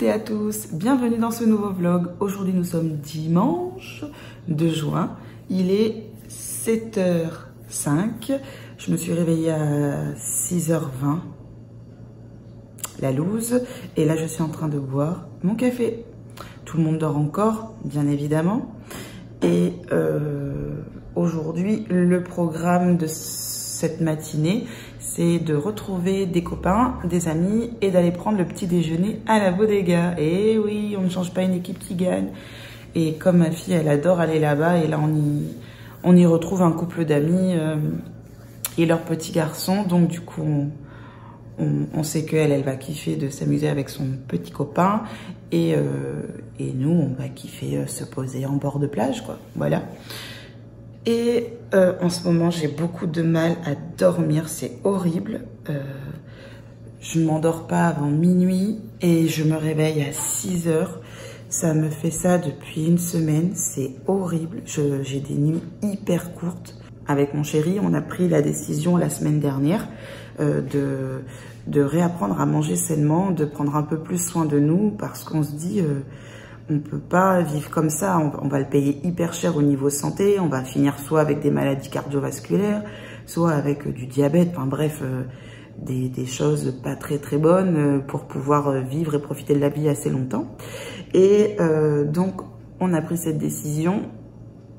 toutes et à tous, bienvenue dans ce nouveau vlog. Aujourd'hui nous sommes dimanche 2 juin, il est 7h05, je me suis réveillée à 6h20, la loose, et là je suis en train de boire mon café. Tout le monde dort encore, bien évidemment, et aujourd'hui le programme de cette matinée, c'est de retrouver des copains, des amis et d'aller prendre le petit déjeuner à la bodega. Et oui, on ne change pas une équipe qui gagne. Et comme ma fille, elle adore aller là-bas, et là on y retrouve un couple d'amis et leur petit garçon. Donc du coup, on sait qu'elle, elle va kiffer de s'amuser avec son petit copain. Et nous, on va kiffer se poser en bord de plage, quoi. Voilà. Et en ce moment, j'ai beaucoup de mal à dormir, c'est horrible. Je ne m'endors pas avant minuit et je me réveille à 6h. Ça me fait ça depuis une semaine, c'est horrible. J'ai des nuits hyper courtes. Avec mon chéri, on a pris la décision la semaine dernière de réapprendre à manger sainement, de prendre un peu plus soin de nous parce qu'on se dit... on ne peut pas vivre comme ça, on va le payer hyper cher au niveau santé, on va finir soit avec des maladies cardiovasculaires, soit avec du diabète, enfin bref, des choses pas très bonnes pour pouvoir vivre et profiter de la vie assez longtemps. Et donc, on a pris cette décision,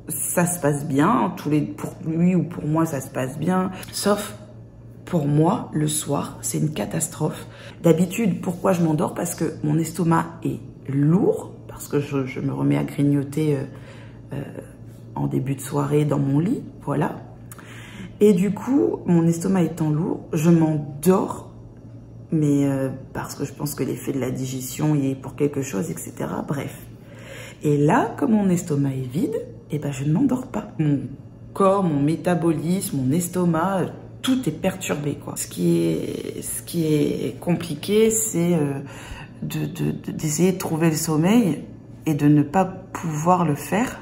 ça se passe bien, pour lui ou pour moi ça se passe bien, sauf pour moi, le soir, c'est une catastrophe. D'habitude, pourquoi je m'endors? Parce que mon estomac est lourd, parce que je me remets à grignoter en début de soirée dans mon lit, voilà. Et du coup, mon estomac étant lourd, je m'endors, mais parce que je pense que l'effet de la digestion y est pour quelque chose, etc. Bref. Et là, comme mon estomac est vide, eh ben, je ne m'endors pas. Mon corps, mon métabolisme, mon estomac, tout est perturbé, quoi. Ce qui est compliqué, c'est... d'essayer de trouver le sommeil et de ne pas pouvoir le faire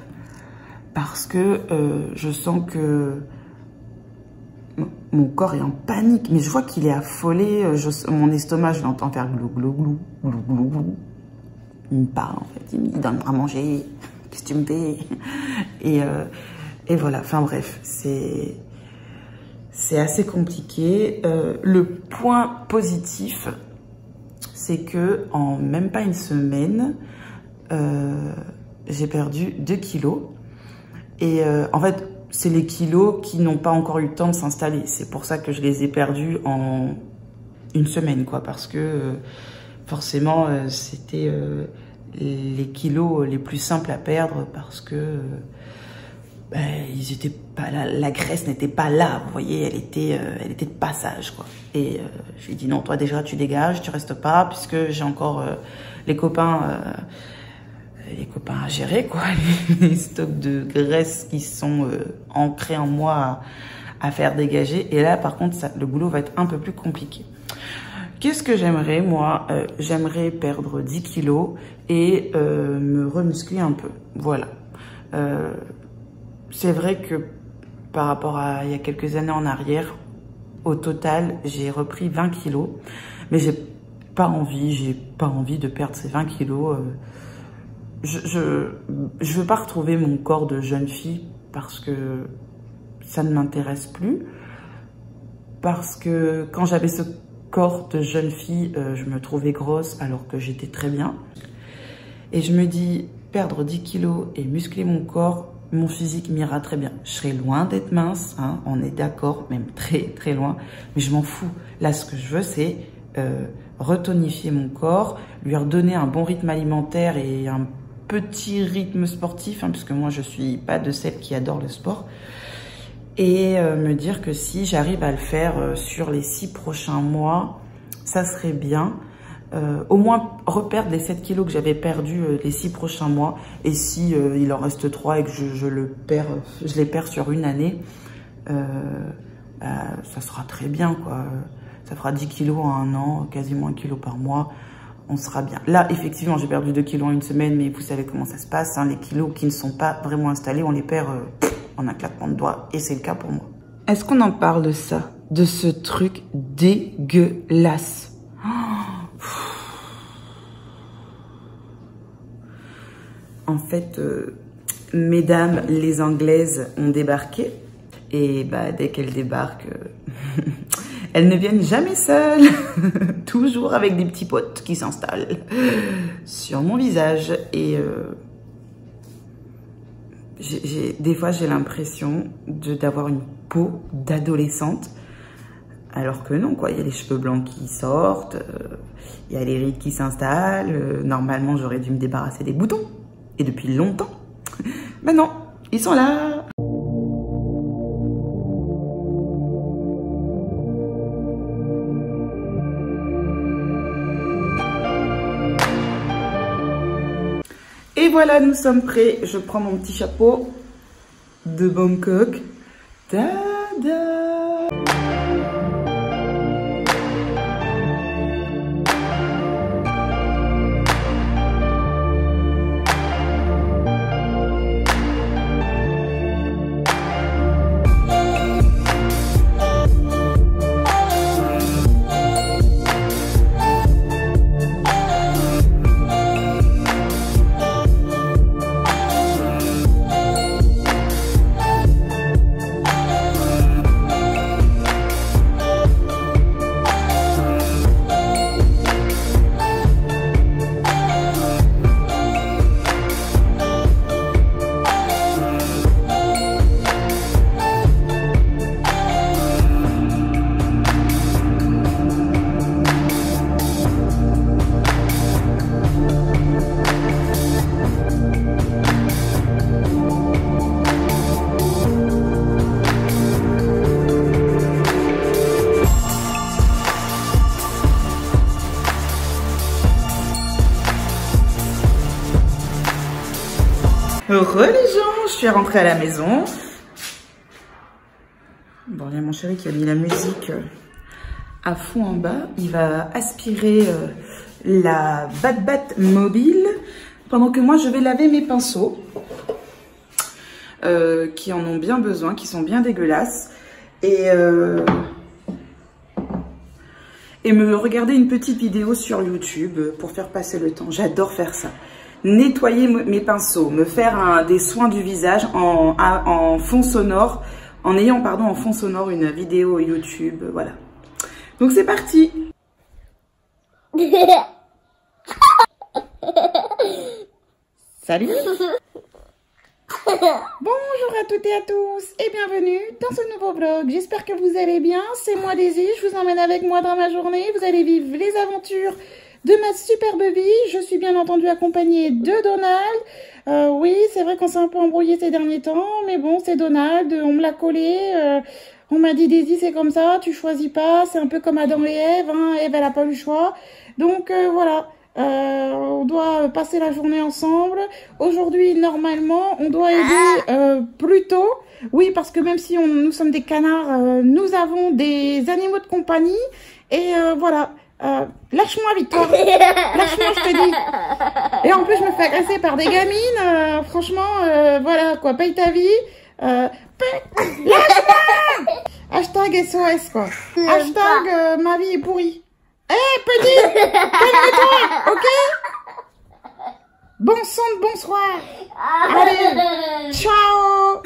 parce que je sens que mon corps est en panique, mais je vois qu'il est affolé, mon estomac, je l'entends faire glou glou glou glou glou glou. Il me parle en fait, il me donne à manger, qu'est-ce que tu me fais? Et voilà, enfin bref, c'est assez compliqué. Le point positif, c'est que en même pas une semaine, j'ai perdu 2 kilos. Et en fait, c'est les kilos qui n'ont pas encore eu le temps de s'installer. C'est pour ça que je les ai perdus en une semaine, quoi. Parce que forcément, c'était les kilos les plus simples à perdre parce que ils étaient pas là, la graisse n'était pas là, vous voyez, elle était de passage, quoi. Et je lui ai dit non, toi déjà tu dégages, tu restes pas, puisque j'ai encore les copains à gérer, quoi, les stocks de graisse qui sont ancrés en moi à faire dégager. Et là, par contre, le boulot va être un peu plus compliqué. Qu'est-ce que j'aimerais, moi? J'aimerais perdre 10 kilos et me remuscler un peu, voilà. C'est vrai que par rapport à il y a quelques années en arrière, au total, j'ai repris 20 kilos. Mais j'ai pas envie de perdre ces 20 kilos. Je veux pas retrouver mon corps de jeune fille parce que ça ne m'intéresse plus. Parce que quand j'avais ce corps de jeune fille, je me trouvais grosse alors que j'étais très bien. Et je me dis, perdre 10 kilos et muscler mon corps, mon physique m'ira très bien. Je serai loin d'être mince, hein, on est d'accord, même très loin, mais je m'en fous. Là, ce que je veux, c'est retonifier mon corps, lui redonner un bon rythme alimentaire et un petit rythme sportif, hein, parce que moi, je suis pas de celle qui adore le sport, et me dire que si j'arrive à le faire sur les 6 prochains mois, ça serait bien. Au moins reperdre les 7 kilos que j'avais perdus les 6 prochains mois, et si il en reste 3 et que je les perds sur une année, ça sera très bien, quoi. Ça fera 10 kilos en un an, quasiment 1 kilo par mois, on sera bien. Là, effectivement, j'ai perdu 2 kilos en une semaine, mais vous savez comment ça se passe, hein, les kilos qui ne sont pas vraiment installés, on les perd en un claquement de doigts, et c'est le cas pour moi. Est-ce qu'on en parle de ça, de ce truc dégueulasse? En fait, mesdames, les Anglaises ont débarqué. Et bah, dès qu'elles débarquent, elles ne viennent jamais seules. Toujours avec des petits potes qui s'installent sur mon visage. Et des fois, j'ai l'impression d'avoir une peau d'adolescente. Alors que non, quoi. Il y a les cheveux blancs qui sortent. Il y a les rides qui s'installent. Normalement, j'aurais dû me débarrasser des boutons. Et depuis longtemps. Mais non, ils sont là. Et voilà, nous sommes prêts. Je prends mon petit chapeau de Bangkok. Tada! Heureux les gens, je suis rentrée à la maison. Bon, il y a mon chéri qui a mis la musique à fond en bas. Il va aspirer la Bat mobile pendant que moi je vais laver mes pinceaux qui en ont bien besoin, qui sont bien dégueulasses. Et me regarder une petite vidéo sur YouTube pour faire passer le temps. J'adore faire ça. Nettoyer mes pinceaux, me faire des soins du visage en fond sonore, en ayant en fond sonore une vidéo YouTube, voilà. Donc c'est parti. Salut. Bonjour à toutes et à tous et bienvenue dans ce nouveau vlog. J'espère que vous allez bien, c'est moi Daisy, je vous emmène avec moi dans ma journée, vous allez vivre les aventures de ma superbe vie. Je suis bien entendu accompagnée de Donald. Oui, c'est vrai qu'on s'est un peu embrouillé ces derniers temps, mais bon, c'est Donald, on me l'a collé. On m'a dit, Daisy, c'est comme ça, tu choisis pas, c'est un peu comme Adam et Ève, hein. Ève, elle a pas eu le choix. Donc voilà, on doit passer la journée ensemble. Aujourd'hui, normalement, on doit aider plus tôt. Oui, parce que même si nous sommes des canards, nous avons des animaux de compagnie. Et voilà. Lâche-moi, Victoire. Lâche-moi, je te dis. Et en plus, je me fais agresser par des gamines. Franchement, voilà, quoi. Paye ta vie. Lâche-moi. Hashtag SOS, quoi. Hashtag ma vie est pourrie. Hé, petit, calme-toi, ok? Bon sang de bonsoir. Allez, ciao.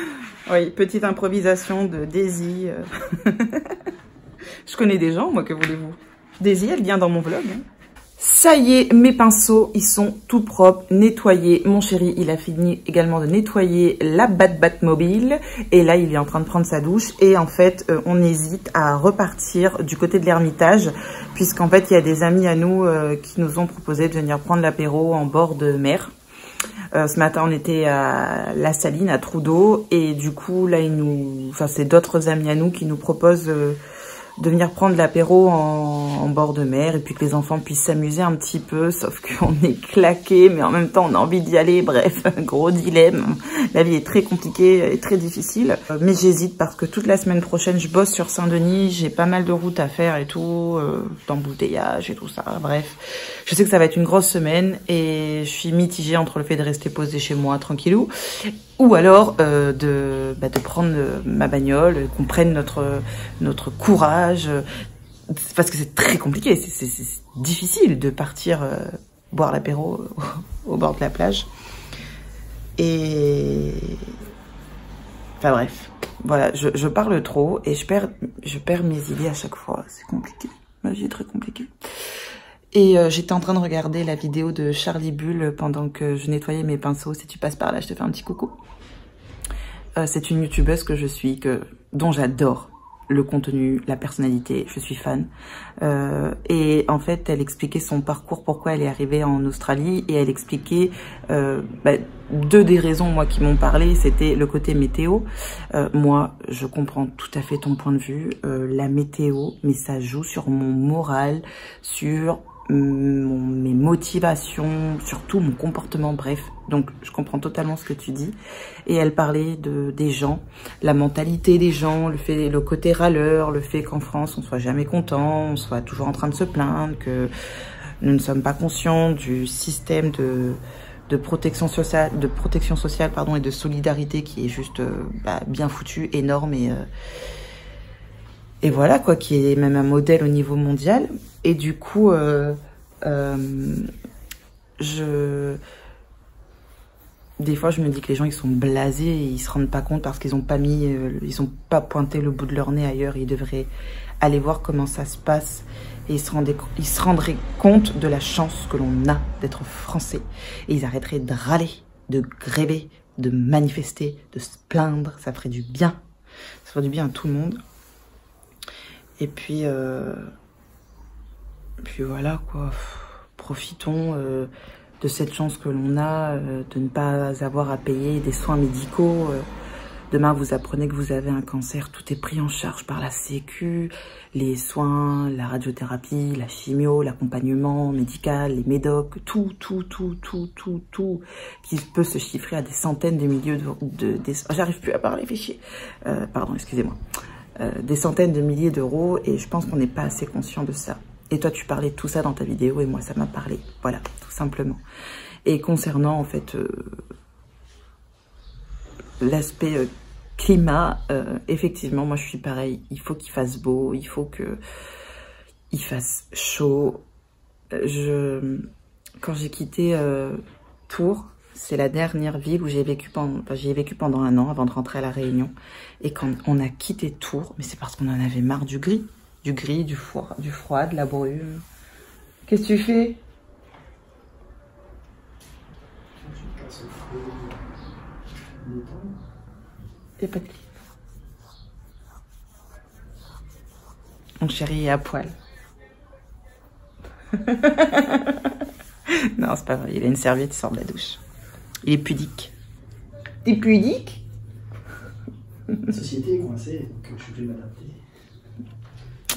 Oui, petite improvisation de Daisy. Je connais des gens, moi, que voulez-vous? Daisy, elle vient dans mon vlog. Hein. Ça y est, mes pinceaux, ils sont tout propres, nettoyés. Mon chéri, il a fini également de nettoyer la Bat mobile. Et là, il est en train de prendre sa douche. Et en fait, on hésite à repartir du côté de l'Ermitage. Puisqu'en fait, il y a des amis à nous qui nous ont proposé de venir prendre l'apéro en bord de mer. Ce matin, on était à La Saline, à Trudeau. Et du coup, là, c'est d'autres amis à nous qui nous proposent de venir prendre l'apéro en bord de mer et puis que les enfants puissent s'amuser un petit peu, sauf qu'on est claqués, mais en même temps on a envie d'y aller. Bref, gros dilemme. La vie est très compliquée et très difficile, mais j'hésite parce que toute la semaine prochaine je bosse sur Saint-Denis, j'ai pas mal de routes à faire et tout, d'embouteillage et tout ça. Bref, je sais que ça va être une grosse semaine et je suis mitigée entre le fait de rester posée chez moi tranquillou ou alors de prendre ma bagnole, qu'on prenne notre courage, parce que c'est très compliqué, c'est difficile de partir boire l'apéro au bord de la plage. Et... Enfin bref, voilà, je parle trop et je perds mes idées à chaque fois. C'est compliqué, ma vie est très compliquée. Et j'étais en train de regarder la vidéo de Charlie Bull pendant que je nettoyais mes pinceaux. Si tu passes par là, je te fais un petit coucou. C'est une youtubeuse que je suis, dont j'adore le contenu, la personnalité, je suis fan. Et en fait, elle expliquait son parcours, pourquoi elle est arrivée en Australie. Et elle expliquait deux des raisons, moi, qui m'ont parlé, c'était le côté météo. Moi, je comprends tout à fait ton point de vue. La météo, mais ça joue sur mon moral, sur mes motivations, surtout mon comportement, bref. Donc, je comprends totalement ce que tu dis. Et elle parlait des gens, la mentalité des gens, le côté râleur, le fait qu'en France, on soit jamais content, on soit toujours en train de se plaindre, que nous ne sommes pas conscients du système de protection sociale, et de solidarité qui est juste bien foutu, énorme et voilà quoi, qui est même un modèle au niveau mondial. Et du coup, des fois, je me dis que les gens, ils sont blasés et ils se rendent pas compte parce qu'ils ont pas ils ont pas pointé le bout de leur nez ailleurs. Ils devraient aller voir comment ça se passe et ils se rendraient compte de la chance que l'on a d'être français. Et ils arrêteraient de râler, de gréver, de manifester, de se plaindre. Ça ferait du bien. Ça ferait du bien à tout le monde. Et puis voilà quoi. Profitons de cette chance que l'on a, de ne pas avoir à payer des soins médicaux. Demain, vous apprenez que vous avez un cancer, tout est pris en charge par la Sécu, les soins, la radiothérapie, la chimio, l'accompagnement médical, les médocs, tout, qui peut se chiffrer à des centaines de milliers j'arrive plus à parler, fichier. Pardon, excusez-moi. Des centaines de milliers d'euros, et je pense qu'on n'est pas assez conscient de ça. Et toi, tu parlais de tout ça dans ta vidéo, et moi, ça m'a parlé. Voilà, tout simplement. Et concernant, en fait, l'aspect climat, effectivement, moi, je suis pareil. Il faut qu'il fasse beau, il faut qu'il fasse chaud. Quand j'ai quitté Tours, c'est la dernière ville où j'y ai vécu pendant un an avant de rentrer à La Réunion. Et quand on a quitté Tours, mais c'est parce qu'on en avait marre du gris, du froid, de la brume. Qu'est-ce que tu fais? Il n'y a pas de clip. Mon chéri est à poil. Non, c'est pas vrai. Il a une serviette, il sort de la douche. Il est pudique. T'es pudique? La société est coincée, donc je vais m'adapter.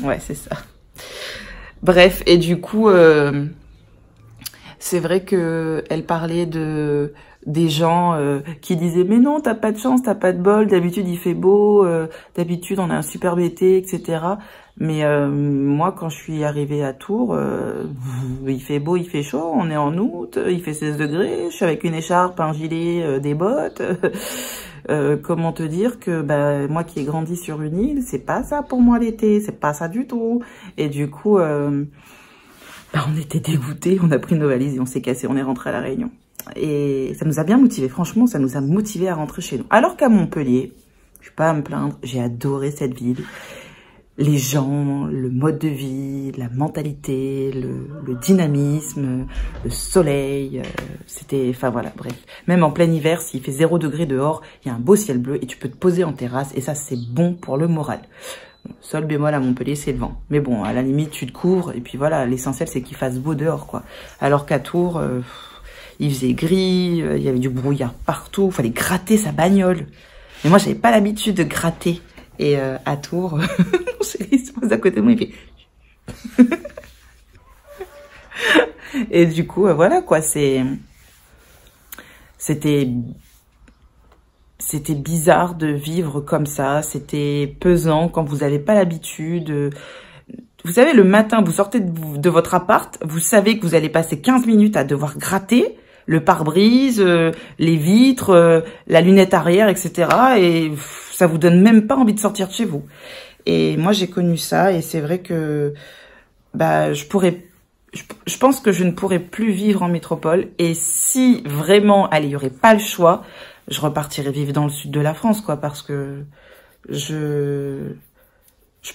Ouais, c'est ça. Bref, et du coup, c'est vrai que elle parlait des gens qui disaient mais non, t'as pas de chance, t'as pas de bol, d'habitude il fait beau, d'habitude on a un superbe été, etc. Mais moi, quand je suis arrivée à Tours, il fait beau, il fait chaud, on est en août, il fait 16 degrés, je suis avec une écharpe, un gilet, des bottes. Comment te dire que moi qui ai grandi sur une île, c'est pas ça pour moi l'été, c'est pas ça du tout. Et du coup, on était dégoûtés, on a pris nos valises et on s'est cassé, on est rentré à La Réunion. Et ça nous a bien motivés, franchement, ça nous a motivés à rentrer chez nous. Alors qu'à Montpellier, je vais pas à me plaindre, j'ai adoré cette ville. Les gens, le mode de vie, la mentalité, le dynamisme, le soleil, c'était, enfin voilà, bref. Même en plein hiver, s'il fait 0 degré dehors, il y a un beau ciel bleu et tu peux te poser en terrasse et ça, c'est bon pour le moral. Seul bémol à Montpellier, c'est le vent. Mais bon, à la limite, tu te couvres et puis voilà, l'essentiel, c'est qu'il fasse beau dehors, quoi. Alors qu'à Tours, il faisait gris, il y avait du brouillard partout, il fallait gratter sa bagnole. Mais moi, j'avais pas l'habitude de gratter. Et à Tours, mon chéri se pose à côté de moi, il fait... Et du coup, voilà quoi, c'était bizarre de vivre comme ça, c'était pesant quand vous n'avez pas l'habitude. Vous savez, le matin, vous sortez de votre appart, vous savez que vous allez passer 15 minutes à devoir gratter le pare-brise, les vitres, la lunette arrière, etc. Et ça vous donne même pas envie de sortir de chez vous. Et moi, j'ai connu ça et c'est vrai que je je pense que je ne pourrais plus vivre en métropole. Et si vraiment, allez, il n'y aurait pas le choix, je repartirais vivre dans le sud de la France, quoi, parce que je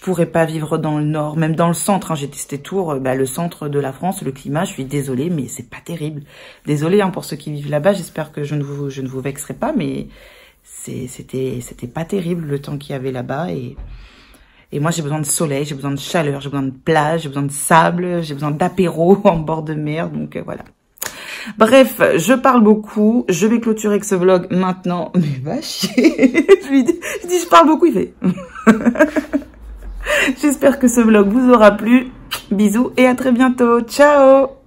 pourrais pas vivre dans le nord, même dans le centre. Hein, j'ai testé Tours, le centre de la France, le climat, je suis désolée, mais c'est pas terrible. Désolée pour ceux qui vivent là-bas, j'espère que je ne vous vexerai pas, mais c'était pas terrible le temps qu'il y avait là-bas. Et moi, j'ai besoin de soleil, j'ai besoin de chaleur, j'ai besoin de plage, j'ai besoin de sable, j'ai besoin d'apéro en bord de mer, donc voilà. Bref, je parle beaucoup, je vais clôturer avec ce vlog maintenant. Mais va chier. je dis, je parle beaucoup, il fait. J'espère que ce vlog vous aura plu. Bisous et à très bientôt. Ciao!